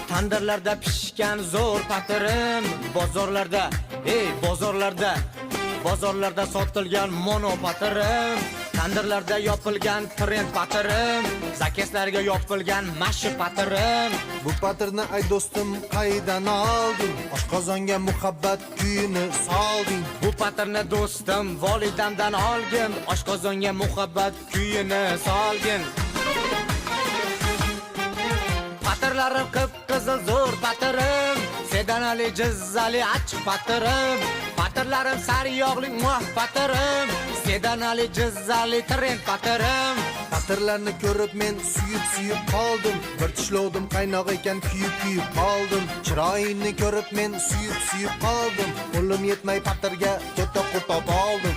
tandirlarda pishgan zo'r patirim, bozorlarda sotilgan mono patirim, tandirlarda yopilgan trend patirim, zakeslarga yopilgan mashi patirim. Bu patirni ay do'stim qaydan olding? Oshqozonga muhabbat kuyini solding. Bu patirni do'stim volidamdan olgin, oshqozonga muhabbat kuyini solgin. Patirlarim qip-qizil zo'r patirim, sedanali jizzali achchiq patirim. Patirlarim sariyog'li muah patirim, sedanali jizzali trend patirim. Patirlarni ko'rib men suyib qoldim. Bir tishlovdim qaynoq ekan kuyib qoldim. Chiroyingni ko'rib men suyib qoldim. Qo'lim yetmay patirga keta qutib oldim.